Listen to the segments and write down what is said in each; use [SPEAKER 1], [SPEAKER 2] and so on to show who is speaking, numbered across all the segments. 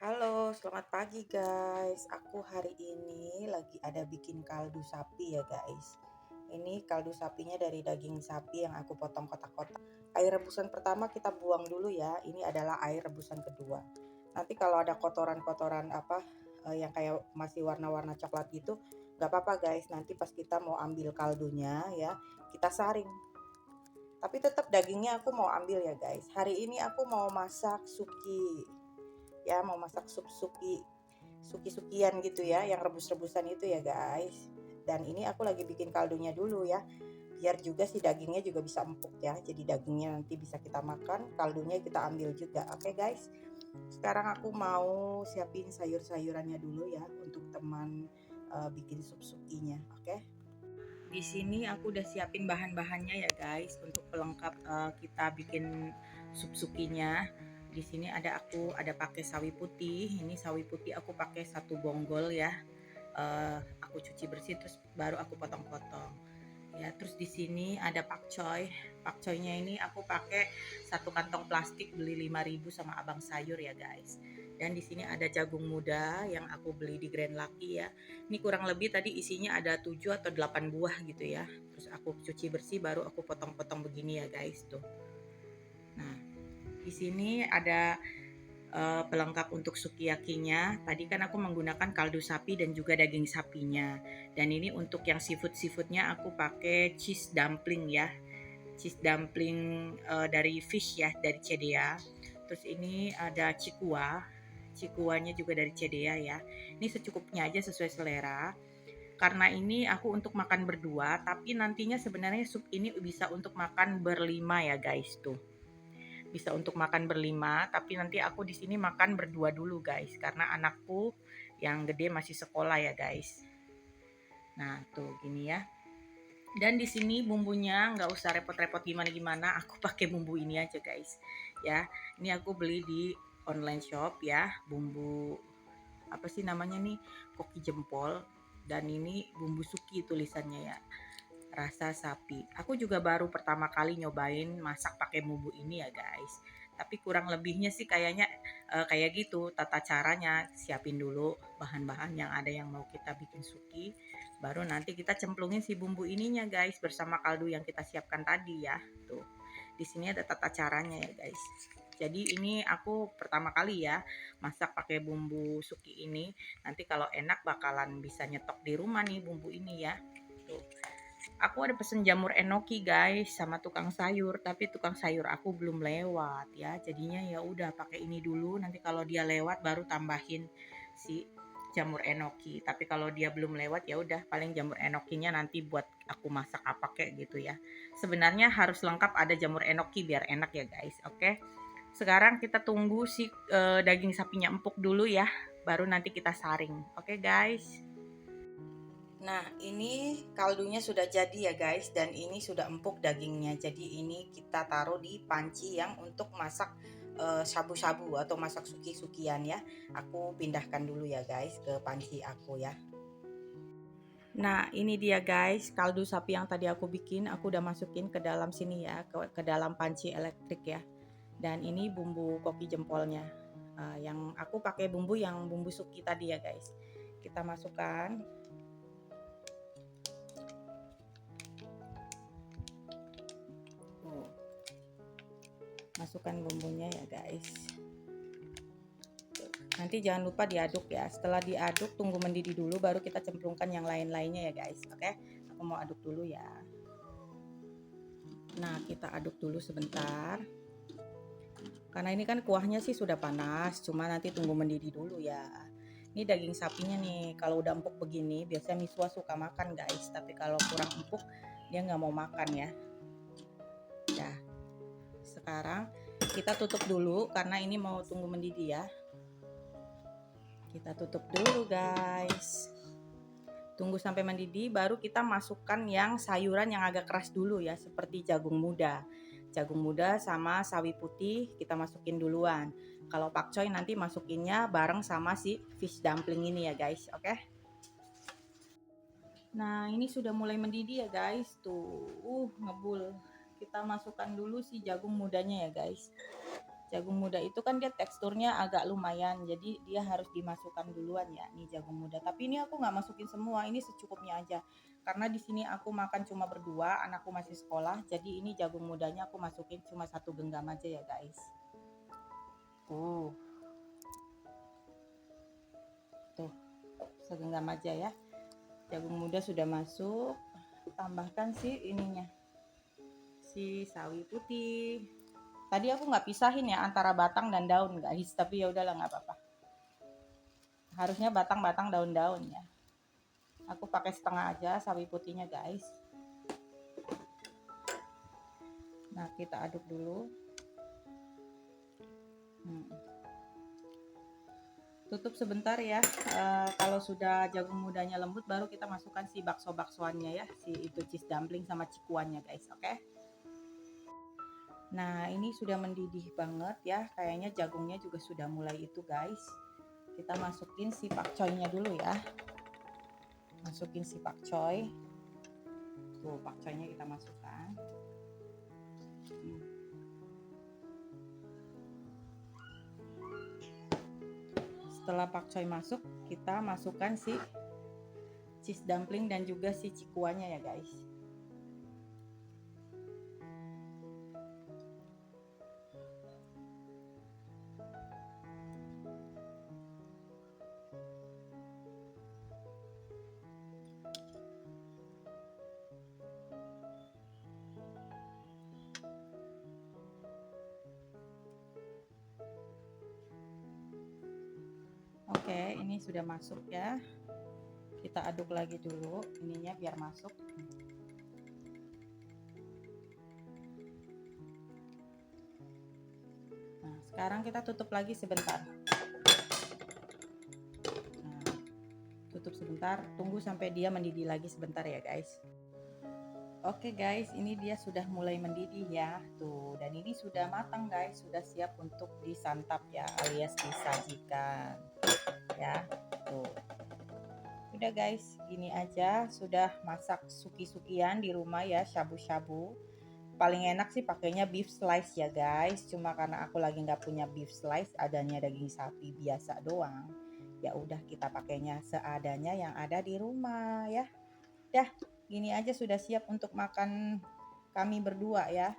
[SPEAKER 1] Halo, selamat pagi guys. Aku hari ini lagi ada bikin kaldu sapi ya guys. Ini kaldu sapinya dari daging sapi yang aku potong kotak-kotak. Air rebusan pertama kita buang dulu ya. Ini adalah air rebusan kedua. Nanti kalau ada kotoran-kotoran yang kayak masih warna-warna coklat gitu, nggak apa-apa guys. Nanti pas kita mau ambil kaldunya ya, kita saring. Tapi tetap dagingnya aku mau ambil ya guys. Hari ini aku mau masak suki ya, mau masak suki-sukian gitu ya, yang rebus-rebusan itu ya guys. Dan ini aku lagi bikin kaldunya dulu ya, biar juga si dagingnya juga bisa empuk ya, jadi dagingnya nanti bisa kita makan, kaldunya kita ambil juga. Oke guys, sekarang aku mau siapin sayur-sayurannya dulu ya untuk teman bikin sup sukinya. Oke, di sini aku udah siapin bahan-bahannya ya guys untuk pelengkap kita bikin sup sukinya. Di sini aku ada pakai sawi putih. Ini sawi putih aku pakai satu bonggol ya. Aku cuci bersih terus baru aku potong-potong. Ya, terus di sini ada pakcoy. Pakcoynya ini aku pakai satu kantong plastik beli 5.000 sama Abang Sayur ya guys. Dan di sini ada jagung muda yang aku beli di Grand Lucky ya. Ini kurang lebih tadi isinya ada 7 atau 8 buah gitu ya. Terus aku cuci bersih baru aku potong-potong begini ya guys tuh. Nah, di sini ada pelengkap untuk sukiyakinya. Tadi kan aku menggunakan kaldu sapi dan juga daging sapinya. Dan ini untuk yang seafood-seafoodnya aku pakai cheese dumpling ya. Cheese dumpling dari fish ya, dari CDA. Terus ini ada cikua. Cikuanya juga dari CDA ya. Ini secukupnya aja sesuai selera. Karena ini aku untuk makan berdua, tapi nantinya sebenarnya sup ini bisa untuk makan berlima ya guys tuh. Bisa untuk makan berlima, tapi nanti aku di sini makan berdua dulu guys, karena anakku yang gede masih sekolah ya guys. Nah tuh gini ya. Dan di sini bumbunya nggak usah repot-repot gimana-gimana, aku pakai bumbu ini aja guys. Ya, ini aku beli di online shop ya, bumbu apa sih namanya nih, koki jempol. Dan ini bumbu suki tulisannya ya, rasa sapi. Aku juga baru pertama kali nyobain masak pakai bumbu ini ya guys. Tapi kurang lebihnya sih kayaknya kayak gitu tata caranya. Siapin dulu bahan-bahan yang ada yang mau kita bikin suki. Baru nanti kita cemplungin si bumbu ininya guys bersama kaldu yang kita siapkan tadi ya. Tuh. Di sini ada tata caranya ya guys. Jadi ini aku pertama kali ya masak pakai bumbu suki ini. Nanti kalau enak bakalan bisa nyetok di rumah nih bumbu ini ya. Tuh. Aku ada pesen jamur enoki guys sama tukang sayur, tapi tukang sayur aku belum lewat ya. Jadinya ya udah pakai ini dulu. Nanti kalau dia lewat baru tambahin si jamur enoki. Tapi kalau dia belum lewat ya udah paling jamur enokinya nanti buat aku masak apa kayak gitu ya. Sebenarnya harus lengkap ada jamur enoki biar enak ya guys. Oke. Sekarang kita tunggu si daging sapinya empuk dulu ya. Baru nanti kita saring. Oke guys. Nah, ini kaldunya sudah jadi ya guys, dan ini sudah empuk dagingnya. Jadi ini kita taruh di panci yang untuk masak shabu-shabu atau masak suki-sukian ya. Aku pindahkan dulu ya guys ke panci aku ya. Nah, ini dia guys, kaldu sapi yang tadi aku bikin, aku udah masukin ke dalam sini ya, ke dalam panci elektrik ya. Dan ini bumbu koki jempolnya. Yang aku pakai bumbu yang bumbu suki tadi ya guys. Kita masukkan. Masukkan bumbunya ya guys. Nanti jangan lupa diaduk ya. Setelah diaduk tunggu mendidih dulu baru kita cemplungkan yang lain-lainnya ya guys. Oke, aku mau aduk dulu ya. Nah, kita aduk dulu sebentar. Karena ini kan kuahnya sih sudah panas, cuma nanti tunggu mendidih dulu ya. Ini daging sapinya nih, kalau udah empuk begini biasanya Miswa suka makan guys, tapi kalau kurang empuk dia nggak mau makan ya. Nah, sekarang kita tutup dulu karena ini mau tunggu mendidih ya. Kita tutup dulu guys. Tunggu sampai mendidih baru kita masukkan yang sayuran yang agak keras dulu ya, seperti jagung muda. Jagung muda sama sawi putih kita masukin duluan. Kalau pakcoy nanti masukinnya bareng sama si fish dumpling ini ya guys, oke? Nah, ini sudah mulai mendidih ya guys. Tuh, ngebul. Kita masukkan dulu si jagung mudanya ya guys. Jagung muda itu kan dia teksturnya agak lumayan, jadi dia harus dimasukkan duluan ya, nih jagung muda. Tapi ini aku nggak masukin semua, ini secukupnya aja. Karena di sini aku makan cuma berdua, anakku masih sekolah, jadi ini jagung mudanya aku masukin cuma 1 genggam aja ya guys. Tuh, segenggam aja ya. Jagung muda sudah masuk, tambahkan si ininya, si sawi putih. Tadi aku nggak pisahin ya antara batang dan daun guys, tapi ya udahlah nggak apa-apa. Harusnya batang-batang daun-daun ya. Aku pakai setengah aja sawi putihnya guys. Nah, kita aduk dulu. Tutup sebentar ya. Kalau sudah jagung mudanya lembut, baru kita masukkan si bakso-baksoannya ya, si itu cheese dumpling sama cikuannya guys, oke? Nah, ini sudah mendidih banget ya. Kayaknya jagungnya juga sudah mulai itu guys. Kita masukin si pakcoynya dulu ya. Masukin si pakcoy. Tuh, pakcoynya kita masukkan. Setelah pakcoy masuk, kita masukkan si cheese dumpling dan juga si cikuannya ya guys. Oke, ini sudah masuk ya. Kita aduk lagi dulu ininya biar masuk. Nah, sekarang kita tutup lagi sebentar. Nah, tutup sebentar, tunggu sampai dia mendidih lagi sebentar ya guys. Oke guys, ini dia sudah mulai mendidih ya. Tuh, dan ini sudah matang guys, sudah siap untuk disantap ya, alias disajikan. Ya, tuh. Udah guys, gini aja sudah masak suki-sukian di rumah ya, shabu-shabu. Paling enak sih pakainya beef slice ya guys. Cuma karena aku lagi nggak punya beef slice, adanya daging sapi biasa doang. Ya udah kita pakainya seadanya yang ada di rumah ya. Dah, gini aja sudah siap untuk makan kami berdua ya.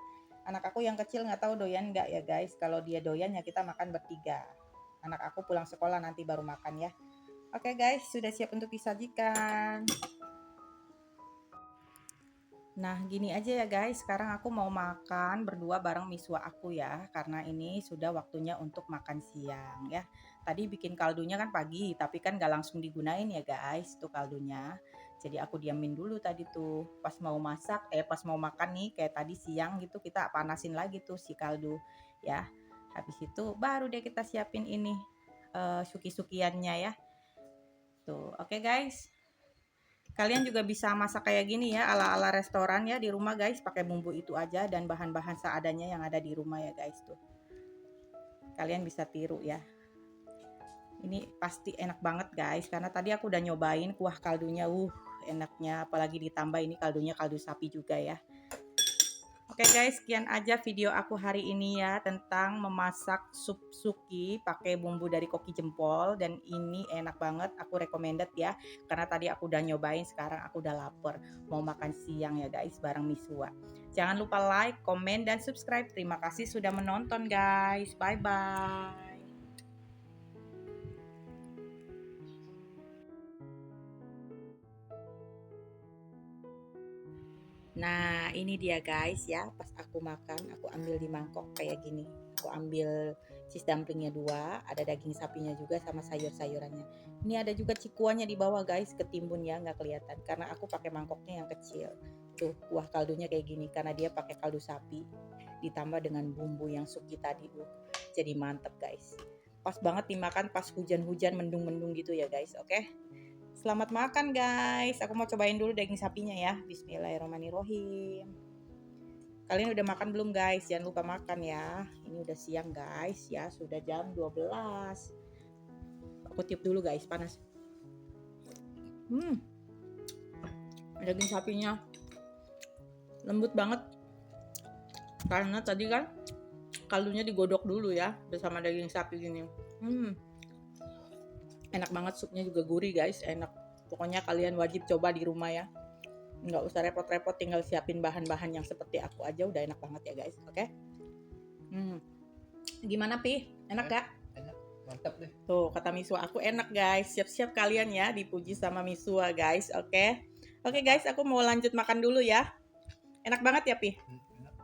[SPEAKER 1] Anak aku yang kecil nggak tahu doyan nggak ya guys. Kalau dia doyan ya kita makan bertiga. Anak aku pulang sekolah nanti baru makan ya. Oke guys, sudah siap untuk disajikan. Nah, gini aja ya guys. Sekarang aku mau makan berdua bareng miswa aku ya. Karena ini sudah waktunya untuk makan siang ya. Tadi bikin kaldunya kan pagi, tapi kan gak langsung digunain ya guys, tuh kaldunya. Jadi aku diamin dulu tadi tuh. Pas mau masak, pas mau makan nih, kayak tadi siang gitu, kita panasin lagi tuh si kaldu ya. Habis itu baru deh kita siapin ini suki-sukiannya ya. Tuh, oke guys. Kalian juga bisa masak kayak gini ya, ala-ala restoran ya di rumah guys, pakai bumbu itu aja dan bahan-bahan seadanya yang ada di rumah ya guys tuh. Kalian bisa tiru ya. Ini pasti enak banget guys, karena tadi aku udah nyobain kuah kaldunya, enaknya, apalagi ditambah ini kaldunya kaldu sapi juga ya. Oke guys, sekian aja video aku hari ini ya tentang memasak sup suki pakai bumbu dari koki jempol, dan ini enak banget, aku recommended ya karena tadi aku udah nyobain, sekarang aku udah lapar mau makan siang ya guys bareng miswa. Jangan lupa like, komen, dan subscribe. Terima kasih sudah menonton guys. Bye bye. Nah, ini dia guys ya, pas aku makan, aku ambil di mangkok kayak gini. Aku ambil cheese dumplingnya 2, ada daging sapinya juga sama sayur-sayurannya. Ini ada juga cikuannya di bawah guys, ketimbun ya, nggak kelihatan karena aku pakai mangkoknya yang kecil. Tuh, kuah kaldunya kayak gini karena dia pakai kaldu sapi ditambah dengan bumbu yang suki tadi. Jadi mantep guys. Pas banget dimakan pas hujan-hujan mendung-mendung gitu ya guys, oke? Selamat makan guys. Aku mau cobain dulu daging sapinya ya. Bismillahirrahmanirrahim. Kalian udah makan belum guys? Jangan lupa makan ya. Ini udah siang guys ya. Sudah jam 12. Aku tiup dulu guys, panas. Daging sapinya lembut banget. Karena tadi kan Kaldunya digodok dulu ya bersama daging sapi gini. Enak banget, supnya juga gurih guys, enak. Pokoknya kalian wajib coba di rumah ya. Nggak usah repot-repot, tinggal siapin bahan-bahan yang seperti aku aja udah enak banget ya guys. Oke. Gimana Pi? Enak gak?
[SPEAKER 2] Enak, mantap deh.
[SPEAKER 1] Tuh kata Miswa aku enak guys. Siap-siap kalian ya dipuji sama Miswa guys. Oke guys, aku mau lanjut makan dulu ya. Enak banget ya Pi?
[SPEAKER 2] Enak.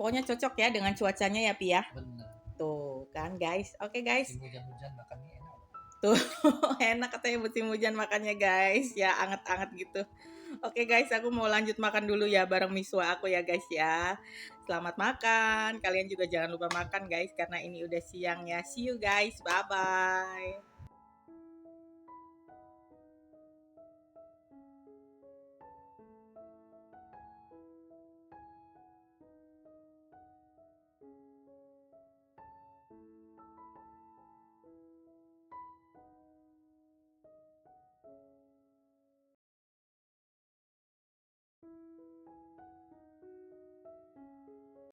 [SPEAKER 1] Pokoknya cocok ya dengan cuacanya ya Pi ya.
[SPEAKER 2] Bener.
[SPEAKER 1] Tuh kan guys. Oke guys.
[SPEAKER 2] Hujan-hujan makannya enak.
[SPEAKER 1] Tuh enak katanya musim hujan makannya guys. Ya anget-anget gitu. Oke guys, aku mau lanjut makan dulu ya bareng Miswa aku ya guys ya. Selamat makan. Kalian juga jangan lupa makan guys karena ini udah siang ya. See you guys. Bye bye.